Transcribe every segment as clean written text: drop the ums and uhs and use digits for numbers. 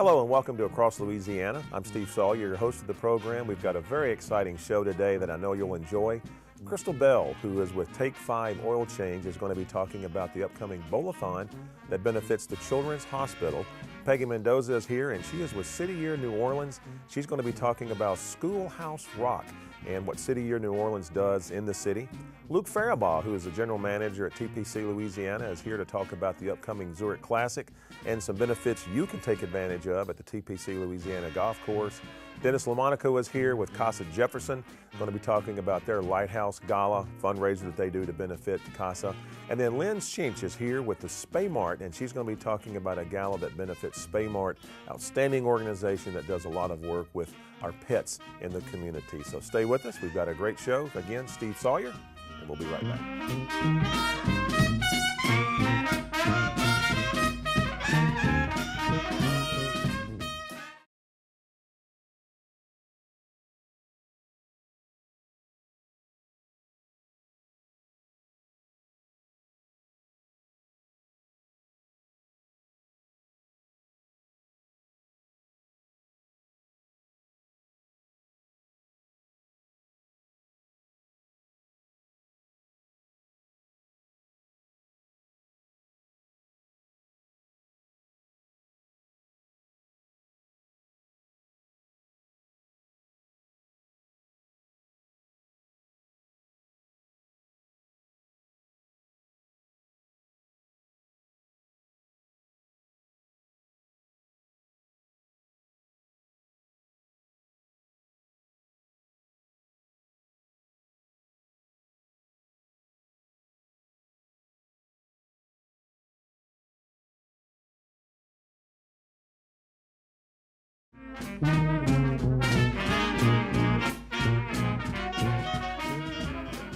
Hello and welcome to Across Louisiana. I'm Steve Sawyer, your host of the program. We've got a very exciting show today that I know you'll enjoy. Crystal Bell, who is with Take 5 Oil Change, is going to be talking about the upcoming Bowla-Thon that benefits the Children's Hospital. Peggy Mendoza is here, and she is with City Year New Orleans. She's going to be talking about Schoolhouse Rock and what City Year New Orleans does in the city. Luke Farabaugh, who is the general manager at TPC Louisiana, is here to talk about the upcoming Zurich Classic and some benefits you can take advantage of at the TPC Louisiana Golf Course. Dennis Lomonaco is here with Casa Jefferson, going to be talking about their Lighthouse Gala fundraiser that they do to benefit Casa. And then Lynn Schinch is here with the Spay Mart, and she's going to be talking about a gala that benefits Spay Mart, outstanding organization that does a lot of work with our pets in the community. So stay with us. We've got a great show. Again, Steve Sawyer, and we'll be right back.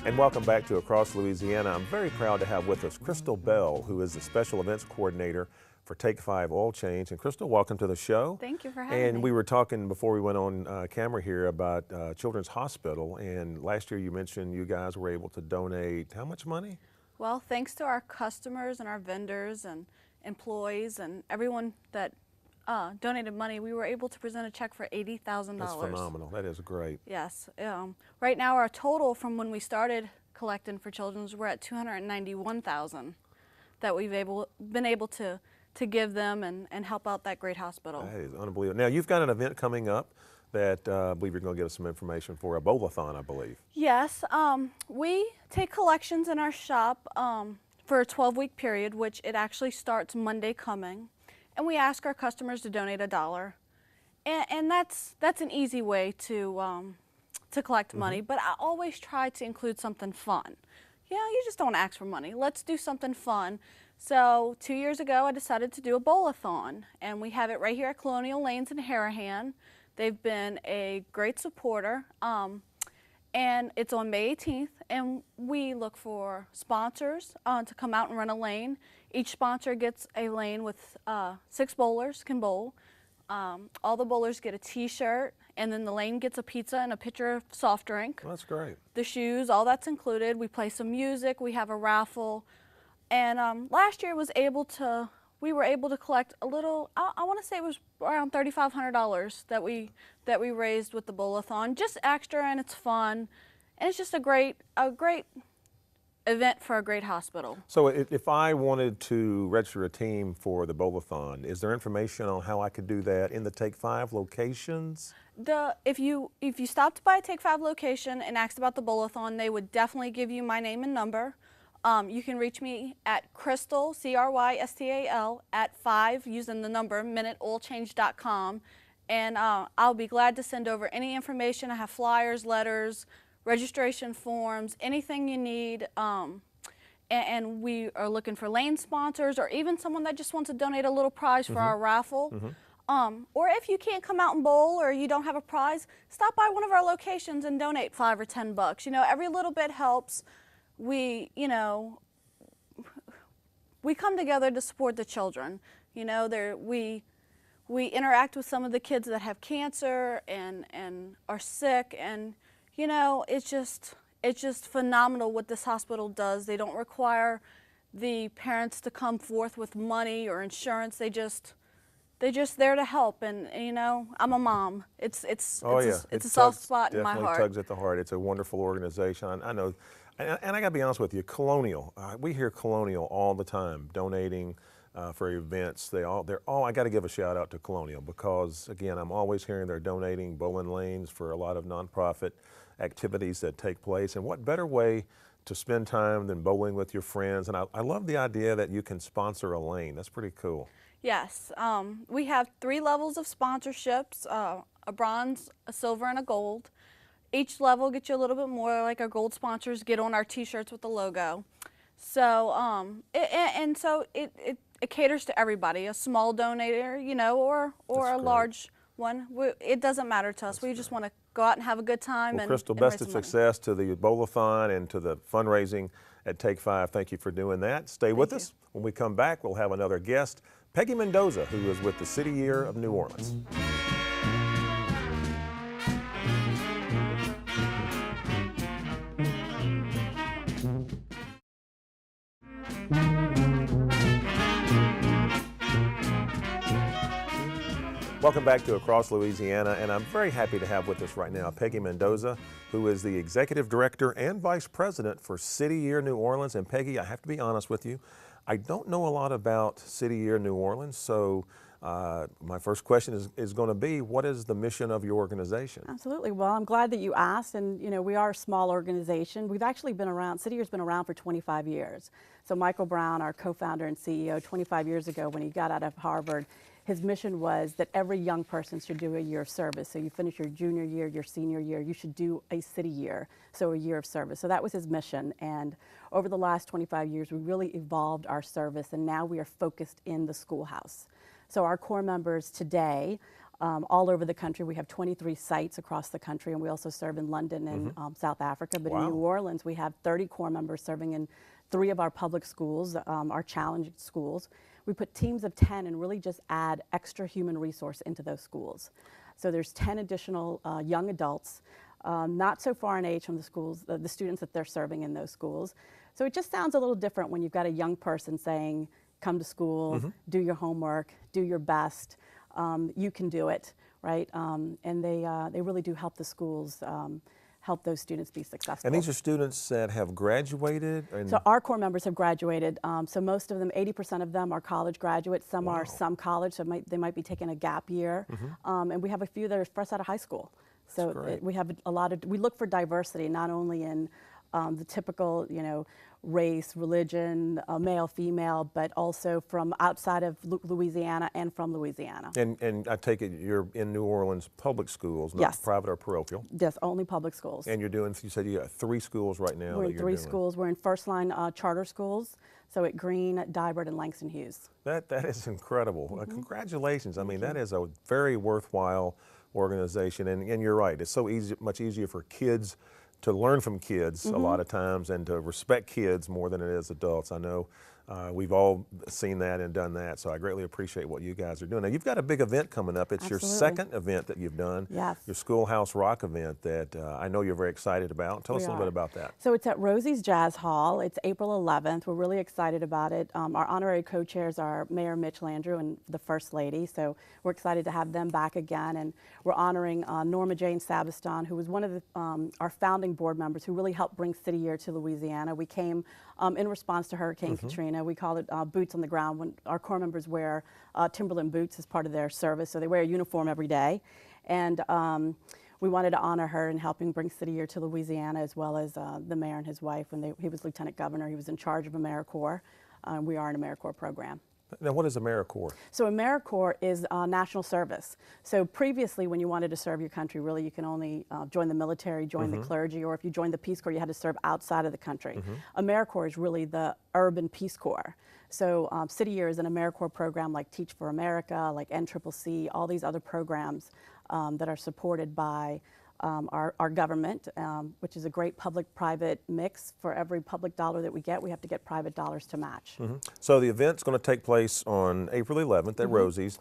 And welcome back to Across Louisiana. I'm very proud to have with us Crystal Bell, who is the Special Events Coordinator for Take 5 Oil Change. And Crystal, welcome to the show. Thank you for having me. And we were talking before we went on camera here about Children's Hospital. And last year you mentioned you guys were able to donate how much money? Well, thanks to our customers and our vendors and employees and everyone that donated money, we were able to present a check for $80,000. That's phenomenal. That is great. Yes. Right now, our total from when we started collecting for children's, we're at $291,000 that we've been able to give them and help out that great hospital. That is unbelievable. Now, you've got an event coming up that I believe you're going to give us some information for, a Bowla-Thon, I believe. Yes. We take collections in our shop for a 12-week period, which it actually starts Monday coming. And we ask our customers to donate $1, and that's an easy way to collect money. But I always try to include something fun. You just don't ask for money. Let's do something fun. So 2 years ago, I decided to do a Bowla-Thon, and we have it right here at Colonial Lanes in Harahan. They've been a great supporter, and it's on May 18th. And we look for sponsors to come out and run a lane. Each sponsor gets a lane with 6 bowlers can bowl. All the bowlers get a t-shirt, and then the lane gets a pizza and a pitcher of soft drink. Well, that's great. The shoes, all that's included. We play some music, we have a raffle. And last year we were able to collect a little, I want to say it was around $3,500 that we raised with the Bowla-Thon. Just extra, and it's fun. And it's just a great event for a great hospital. So if I wanted to register a team for the Bowla-Thon, is there information on how I could do that in the Take 5 locations? If you stopped by a Take 5 location and asked about the Bowla-Thon, they would definitely give you my name and number. You can reach me at Crystal, CRYSTAL, at 5 using the number minuteoilchange.com, and I'll be glad to send over any information. I have flyers, letters, registration forms, anything you need, and we are looking for lane sponsors or even someone that just wants to donate a little prize for our raffle. Or if you can't come out and bowl or you don't have a prize, stop by one of our locations and donate $5 or $10. Every little bit helps. We come together to support the children. We interact with some of the kids that have cancer and are sick, and it's just phenomenal what this hospital does. They don't require the parents to come forth with money or insurance. They just they're just there to help. And you know, I'm a mom. It's Oh yeah, it's a soft spot in my definitely heart. tugs at the heart. It's a wonderful organization. I know, and I got to be honest with you, Colonial. We hear Colonial all the time, donating for events. They're all. I got to give a shout out to Colonial because again, I'm always hearing they're donating bowling lanes for a lot of nonprofit activities that take place. And what better way to spend time than bowling with your friends? And I love the idea that you can sponsor a lane. That's pretty cool. Yes, we have 3 levels of sponsorships, a bronze, a silver, and a gold. Each level gets you a little bit more, like our gold sponsors get on our t-shirts with the logo. So, it caters to everybody, a small donator, you know, or a large one. It doesn't matter to us. We just want to go out and have a good time. Well, Crystal, best of success to the Bowla-Thon and to the fundraising at Take 5. Thank you for doing that. Stay with us. When we come back, we'll have another guest, Peggy Mendoza, who is with the City Year of New Orleans. Welcome back to Across Louisiana, and I'm very happy to have with us right now Peggy Mendoza, who is the Executive Director and Vice President for City Year New Orleans. And Peggy, I have to be honest with you, I don't know a lot about City Year New Orleans, so my first question is going to be, what is the mission of your organization? Absolutely. Well, I'm glad that you asked, and you know, we are a small organization. We've actually been around, City Year's been around for 25 years. So Michael Brown, our co-founder and CEO, 25 years ago when he got out of Harvard, his mission was that every young person should do a year of service. So you finish your junior year, your senior year, you should do a city year, so a year of service. So that was his mission. And over the last 25 years, we really evolved our service, and now we are focused in the schoolhouse. So our core members today, all over the country, we have 23 sites across the country, and we also serve in London and South Africa. But in New Orleans, we have 30 core members serving in 3 of our public schools, our challenge schools. We put teams of 10 and really just add extra human resource into those schools. So there's 10 additional young adults, not so far in age from the schools, the students that they're serving in those schools. So it just sounds a little different when you've got a young person saying, come to school, do your homework, do your best, you can do it, right? And they really do help the schools, help those students be successful. And these are students that have graduated? So our core members have graduated. So most of them, 80% of them are college graduates. Some are some college, so they might be taking a gap year. And we have a few that are fresh out of high school. So we have a lot of, we look for diversity, not only in the typical, you know, race, religion, male, female, but also from outside of Louisiana and from Louisiana. And I take it you're in New Orleans public schools, not private or parochial? Yes, only public schools. And you're doing, you said you got 3 schools right now. We're in 3 schools. We're in first line charter schools, so at Green, Dybert, and Langston Hughes. That is incredible. Congratulations. I mean, that is a very worthwhile organization, and you're right. It's so easy, much easier for kids to learn from kids a lot of times and to respect kids more than it is adults. I know we've all seen that and done that, so I greatly appreciate what you guys are doing. Now, you've got a big event coming up. It's your second event that you've done, your Schoolhouse Rock event that I know you're very excited about. Tell us a little bit about that. So it's at Rosie's Jazz Hall. It's April 11th. We're really excited about it. Our honorary co-chairs are Mayor Mitch Landrieu and the First Lady, so we're excited to have them back again. And we're honoring Norma Jane Sabiston, who was one of our founding board members who really helped bring City Year to Louisiana. We came in response to Hurricane Katrina. We call it boots on the ground. When our core members wear Timberland boots as part of their service, so they wear a uniform every day. And we wanted to honor her in helping bring City Year to Louisiana, as well as the mayor and his wife. When he was lieutenant governor, he was in charge of AmeriCorps. We are an AmeriCorps program. Now, what is AmeriCorps? So AmeriCorps is national service. So previously, when you wanted to serve your country, really you can only join the military, join the clergy, or if you joined the Peace Corps, you had to serve outside of the country. AmeriCorps is really the urban Peace Corps. So City Year is an AmeriCorps program like Teach for America, like NCCC, all these other programs that are supported by our government, which is a great public-private mix. For every public dollar that we get, we have to get private dollars to match. So the event's going to take place on April 11th at Rosie's.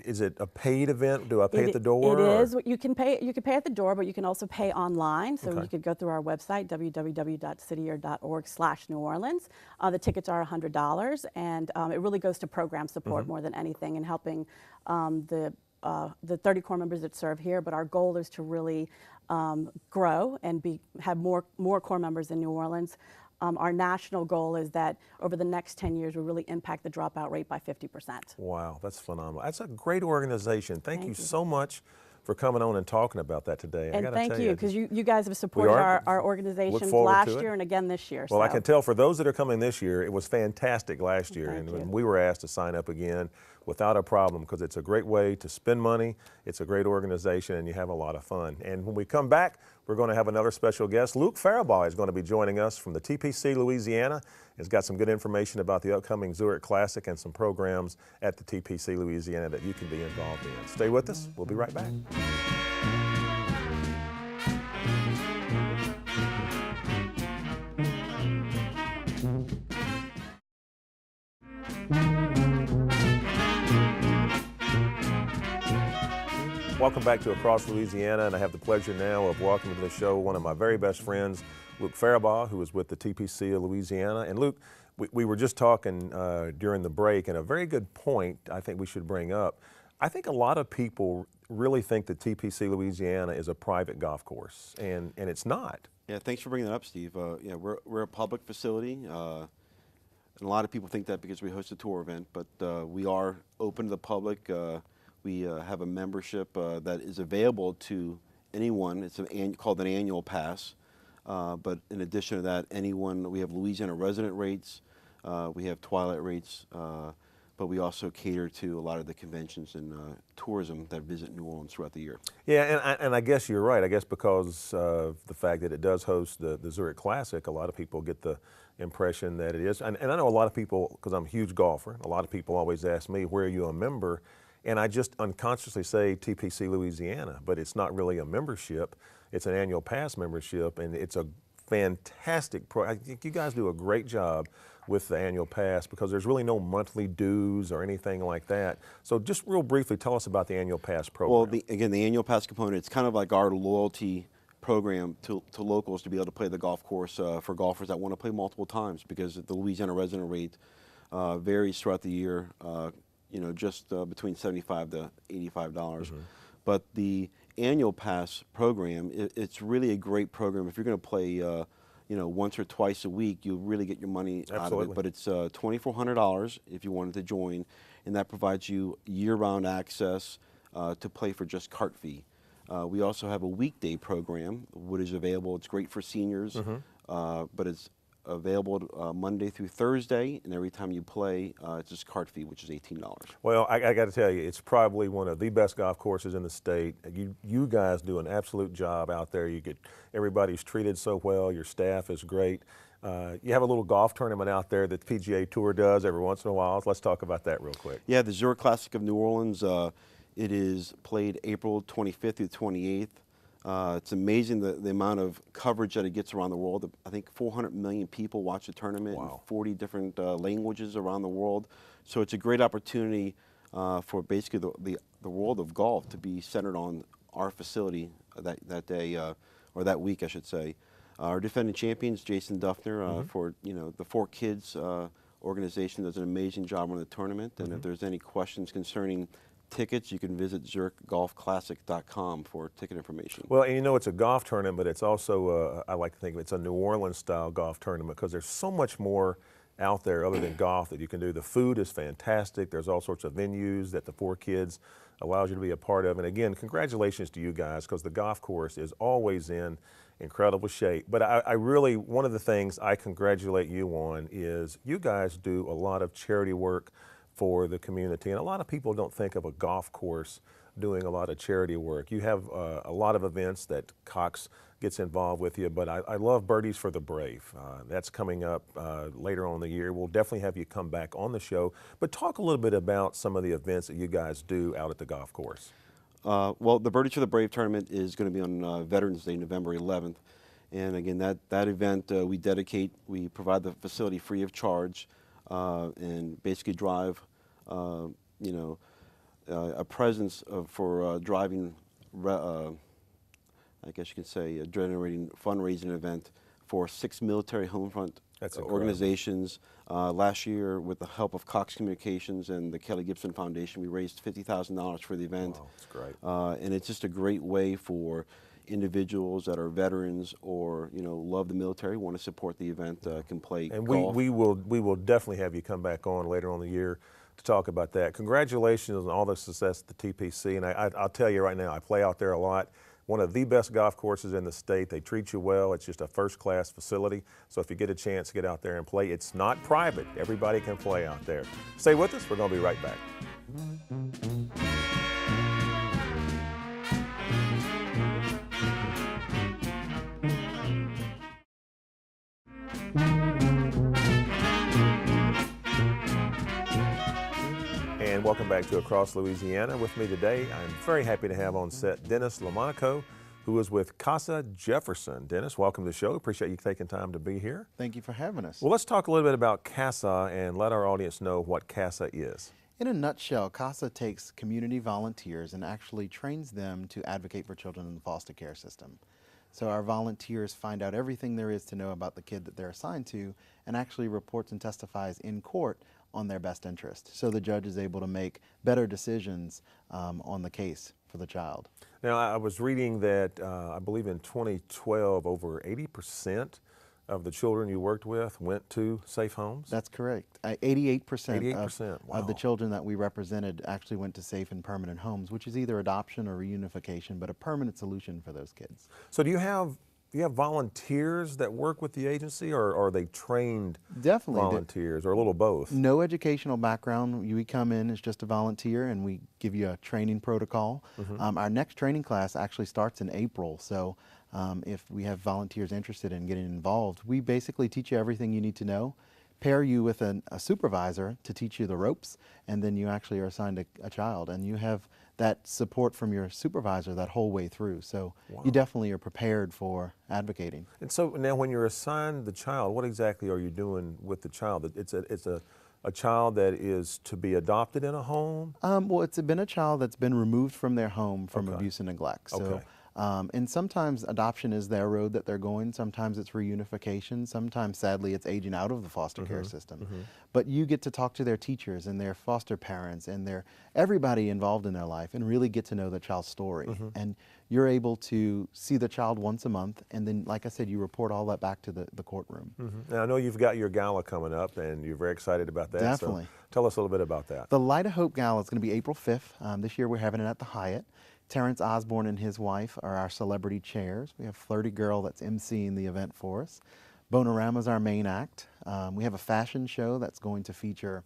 Is it a paid event? Do I pay at the door? It is. You can pay at the door, but you can also pay online. So you could go through our website, www.cityyear.org/New Orleans. The tickets are $100, and it really goes to program support more than anything, and helping the 30 Corps members that serve here. But our goal is to really grow and have more Corps members in New Orleans. Our national goal is that over the next 10 years, we really impact the dropout rate by 50%. Wow, that's phenomenal. That's a great organization. Thank you so much for coming on and talking about that today. And thank you, because you guys have supported our organization last year and again this year. Well, I can tell for those that are coming this year, it was fantastic last year. And we were asked to sign up again without a problem, because it's a great way to spend money. It's a great organization, and you have a lot of fun. And when we come back, we're going to have another special guest. Farabaugh is going to be joining us from the TPC Louisiana. He's got some good information about the upcoming Zurich Classic and some programs at the TPC Louisiana that you can be involved in. Stay with us. We'll be right back. Welcome back to Across Louisiana, and I have the pleasure now of welcoming to the show one of my very best friends, Luke Farabaugh, who is with the TPC of Louisiana. And Luke, we were just talking during the break, and a very good point I think we should bring up. I think a lot of people really think that TPC Louisiana is a private golf course, and it's not. Yeah, thanks for bringing that up, Steve. Yeah, we're a public facility, and a lot of people think that because we host a tour event, but we are open to the public. We have a membership that is available to anyone. It's called an annual pass. But in addition to that, we have Louisiana resident rates, we have twilight rates, but we also cater to a lot of the conventions and tourism that visit New Orleans throughout the year. Yeah, and I guess you're right. I guess because of the fact that it does host the Zurich Classic, a lot of people get the impression that it is. And I know a lot of people, because I'm a huge golfer, a lot of people always ask me, where are you a member? And I just unconsciously say TPC Louisiana, but it's not really a membership. It's an annual pass membership, and it's a fantastic I think you guys do a great job with the annual pass, because there's really no monthly dues or anything like that. So just real briefly, tell us about the annual pass program. Well, again, the annual pass component, it's kind of like our loyalty program to locals to be able to play the golf course for golfers that want to play multiple times, because the Louisiana resident rate varies throughout the year. Just between $75 to $85. But the annual pass program, it's really a great program. If you're going to play, once or twice a week, you'll really get your money out of it. But it's $2,400 if you wanted to join, and that provides you year-round access to play for just cart fee. We also have a weekday program, which is available. It's great for seniors, but it's available Monday through Thursday, and every time you play, it's just cart fee, which is $18. Well, I got to tell you, it's probably one of the best golf courses in the state. You guys do an absolute job out there. Everybody's treated so well. Your staff is great. You have a little golf tournament out there that the PGA Tour does every once in a while. Let's talk about that real quick. Yeah, the Zurich Classic of New Orleans. It is played April 25th through 28th. It's amazing the amount of coverage that it gets around the world. I think 400 million people watch the tournament in 40 different languages around the world. So it's a great opportunity for basically the world of golf to be centered on our facility that day, or that week, I should say. Our defending champions, Jason Duffner, for the 4Kids organization, does an amazing job on the tournament. And if there's any questions concerning tickets, you can visit ZurichGolfClassic.com for ticket information. Well, and it's a golf tournament, but it's also, I like to think of it's a New Orleans style golf tournament, because there's so much more out there other than golf that you can do. The food is fantastic. There's all sorts of venues that the 4Kids allows you to be a part of. And again, congratulations to you guys, because the golf course is always in incredible shape. But I really, one of the things I congratulate you on is you guys do a lot of charity work for the community, and a lot of people don't think of a golf course doing a lot of charity work. You have a lot of events that Cox gets involved with you, but I love Birdies for the Brave. That's coming up later on in the year. We'll definitely have you come back on the show, but talk a little bit about some of the events that you guys do out at the golf course. Well, the Birdies for the Brave tournament is going to be on Veterans Day, November 11th. And again, that event we provide the facility free of charge and basically drive, a presence for driving, I guess you could say, a generating fundraising event for 6 military home front organizations. Last year, with the help of Cox Communications and the Kelly Gibson Foundation, we raised $50,000 for the event. Wow, that's great. And it's just a great way for individuals that are veterans or love the military, want to support the event, can play and golf. we will definitely have you come back on later on in the year to talk about that. Congratulations on all the success at the TPC, and I'll tell you right now, I play out there a lot. One of the best golf courses in the state. They treat you well. It's just a first-class facility. So if you get a chance to get out there and play, it's not private. Everybody can play out there. Stay with us. We're going to be right back. And welcome back to Across Louisiana. With me today, I'm very happy to have on set Dennis Lomonaco, who is with Casa Jefferson. Dennis, welcome to the show. Appreciate you taking time to be here. Thank you for having us. Well, let's talk a little bit about Casa and let our audience know what Casa is. In a nutshell, Casa takes community volunteers and actually trains them to advocate for children in the foster care system. So our volunteers find out everything there is to know about the kid that they're assigned to and actually reports and testifies in court on their best interest. So the judge is able to make better decisions on the case for the child. Now, I was reading that I believe in 2012, over 80% of the children you worked with went to safe homes? That's correct. 88%, 88%, wow. of the children that we represented actually went to safe and permanent homes, which is either adoption or reunification, but a permanent solution for those kids. So do you have volunteers that work with the agency, or are they trained volunteers, or a little both? No educational background. We come in as just a volunteer and we give you a training protocol. Our next training class actually starts in April, so if we have volunteers interested in getting involved, we basically teach you everything you need to know, pair you with a supervisor to teach you the ropes, and then you actually are assigned a child, and you have that support from your supervisor that whole way through. So you definitely are prepared for advocating. And so now when you're assigned the child, what exactly are you doing with the child? It's a child that is to be adopted in a home? Well, it's been a child that's been removed from their home from abuse and neglect. So, Okay. And sometimes adoption is their road that they're going. Sometimes it's reunification. Sometimes, sadly, it's aging out of the foster care system. But you get to talk to their teachers and their foster parents and everybody involved in their life and really get to know the child's story. And you're able to see the child once a month, and then, like I said, you report all that back to the courtroom. Now, I know you've got your gala coming up, and you're very excited about that. Definitely. So tell us a little bit about that. The Light of Hope Gala is going to be April 5th. This year we're having it at the Hyatt. Terrence Osborne and his wife are our celebrity chairs. We have Flirty Girl that's emceeing the event for us. Bonorama's our main act. We have a fashion show that's going to feature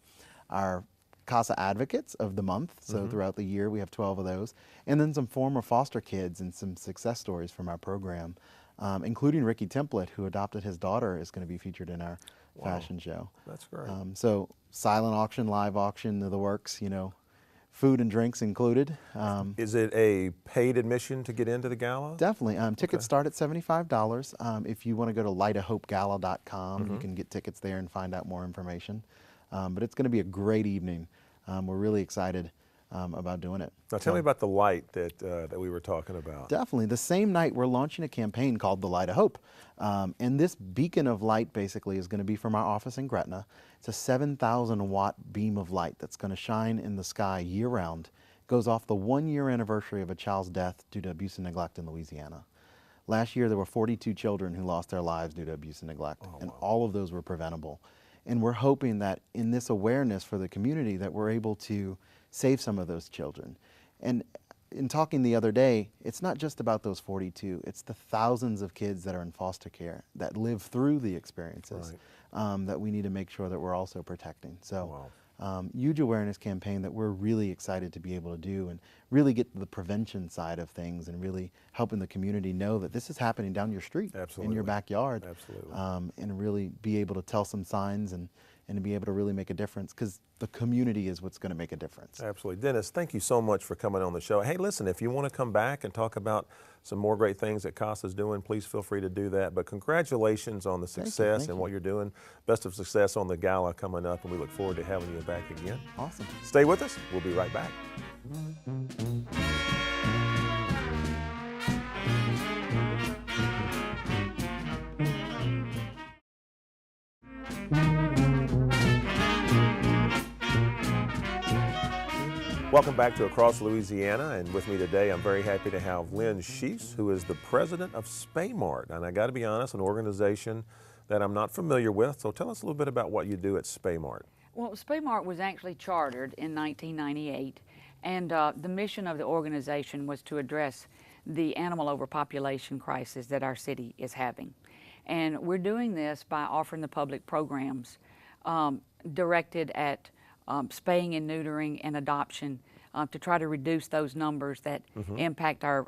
our Casa advocates of the month. So throughout the year we have 12 of those. And then some former foster kids and some success stories from our program, including Ricky Template, who adopted his daughter, is going to be featured in our fashion show. That's great. So silent auction, live auction, the works, food and drinks included. Is it a paid admission to get into the gala? Definitely. Tickets start at $75. If you want to go to lightofhopegala.com, you can get tickets there and find out more information. But it's going to be a great evening. We're really excited about doing it. Now tell me about the light that we were talking about. Definitely. The same night we're launching a campaign called The Light of Hope. And this beacon of light basically is going to be from our office in Gretna. It's a 7,000 watt beam of light that's going to shine in the sky year round. It goes off the 1-year anniversary of a child's death due to abuse and neglect in Louisiana. Last year there were 42 children who lost their lives due to abuse and neglect, and all of those were preventable. And we're hoping that in this awareness for the community that we're able to save some of those children. And in talking the other day, it's not just about those 42, it's the thousands of kids that are in foster care that live through the experiences that we need to make sure that we're also protecting. So huge awareness campaign that we're really excited to be able to do and really get to the prevention side of things and really helping the community know that this is happening down your street, in your backyard, and really be able to tell some signs and and to be able to really make a difference, because the community is what's going to make a difference. Absolutely. Dennis, thank you so much for coming on the show. Hey, listen, if you want to come back and talk about some more great things that Casa's doing, please feel free to do that. But congratulations on the success and what you're doing. Best of success on the Gala coming up, and we look forward to having you back again. Awesome. Stay with us. We'll be right back. Welcome back to Across Louisiana, and with me today I'm very happy to have Lynn Sheese, who is the president of Spaymart. And I got to be honest, an organization that I'm not familiar with, so tell us a little bit about what you do at Spaymart. Well, Spaymart was actually chartered in 1998, and the mission of the organization was to address the animal overpopulation crisis that our city is having. And we're doing this by offering the public programs directed at spaying and neutering and adoption to try to reduce those numbers that impact our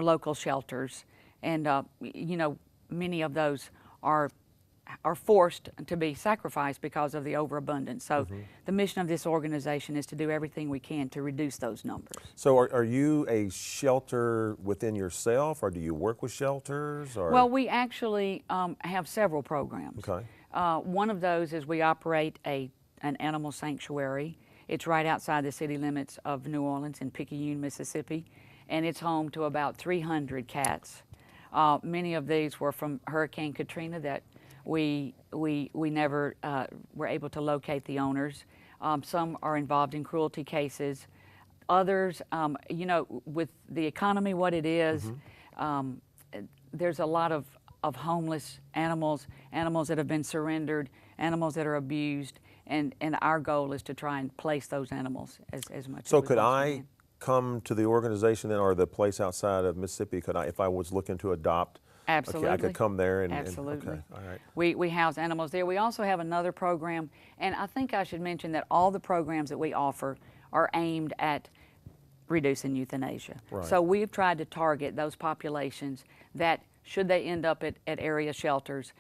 local shelters. And you know, many of those are forced to be sacrificed because of the overabundance. So the mission of this organization is to do everything we can to reduce those numbers. So are you a shelter within yourself, or do you work with shelters? Or? Well, we actually have several programs. Okay. One of those is we operate an animal sanctuary. It's right outside the city limits of New Orleans in Picayune, Mississippi, and it's home to about 300 cats. Many of these were from Hurricane Katrina that we never were able to locate the owners. Some are involved in cruelty cases. Others, you know, with the economy what it is, there's a lot of homeless animals, animals that have been surrendered, animals that are abused, and our goal is to try and place those animals as much as we could possibly I can. come to the organization then, or the place outside of Mississippi, could I, if I was looking to adopt? Absolutely. Okay, I could come there and Absolutely. Okay, all right. We house animals there. We also have another program, and I think I should mention that all the programs that we offer are aimed at reducing euthanasia. Right. So we've tried to target those populations that, should they end up at area shelters,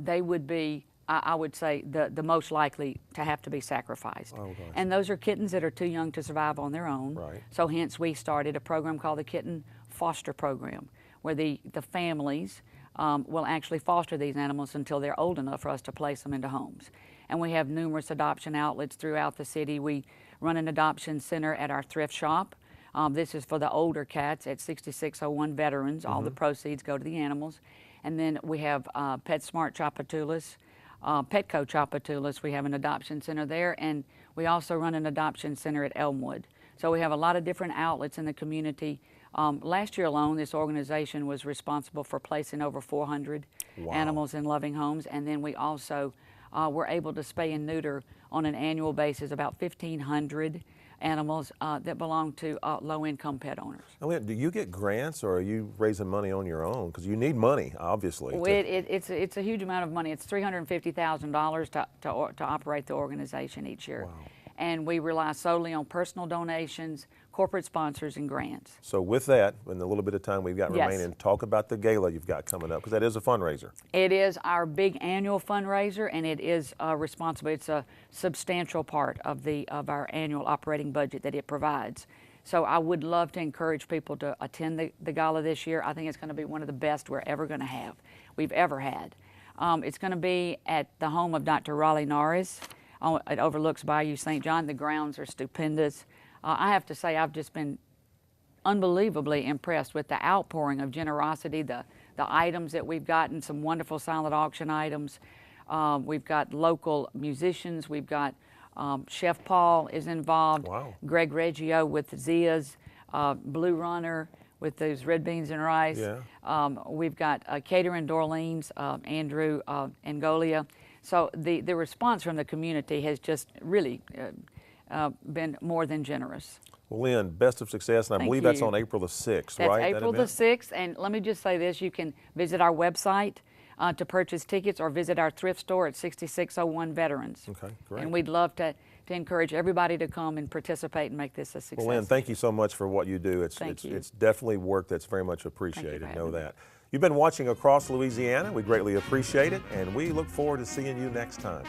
they would be, I would say, the most likely to have to be sacrificed. Oh, gosh. And those are kittens that are too young to survive on their own. Right. So hence we started a program called the Kitten Foster Program, where the families will actually foster these animals until they're old enough for us to place them into homes. And we have numerous adoption outlets throughout the city. We run an adoption center at our thrift shop. This is for the older cats at 6601 Veterans. All the proceeds go to the animals. And then we have PetSmart Tchoupitoulas, Petco Tchoupitoulas. We have an adoption center there, and we also run an adoption center at Elmwood. So we have a lot of different outlets in the community. Last year alone, this organization was responsible for placing over 400 animals in loving homes, and then we also were able to spay and neuter on an annual basis about 1,500 animals that belong to low-income pet owners. Do you get grants, or are you raising money on your own? Because you need money, obviously. Well, it's a huge amount of money. It's $350,000 to operate the organization each year. Wow. And we rely solely on personal donations, corporate sponsors, and grants. So with that, in the little bit of time we've got Yes. remaining, talk about the gala you've got coming up, because that is a fundraiser. It is our big annual fundraiser, and it is responsible. It's a substantial part of our annual operating budget that it provides. So I would love to encourage people to attend the gala this year. I think it's going to be one of the best we've ever had. It's going to be at the home of Dr. Raleigh Norris. It overlooks Bayou St. John. The grounds are stupendous. I have to say, I've just been unbelievably impressed with the outpouring of generosity, the items that we've gotten, some wonderful silent auction items. We've got local musicians. We've got Chef Paul is involved. Wow. Greg Reggio with Zia's, Blue Runner with those red beans and rice. Yeah. We've got Catering Dorleans, Andrew Angolia. So the response from the community has just really been more than generous. Well, Lynn, best of success, and I Thank believe that's you. on April the 6th, That's right? April the 6th, and let me just say this, you can visit our website. to purchase tickets or visit our thrift store at 6601 Veterans. Okay, great. And we'd love to encourage everybody to come and participate and make this a success. Well, Lynn, thank you so much for what you do. Thank you. It's definitely work that's very much appreciated. for Know having me. that. You've been watching Across Louisiana. We greatly appreciate it, and we look forward to seeing you next time.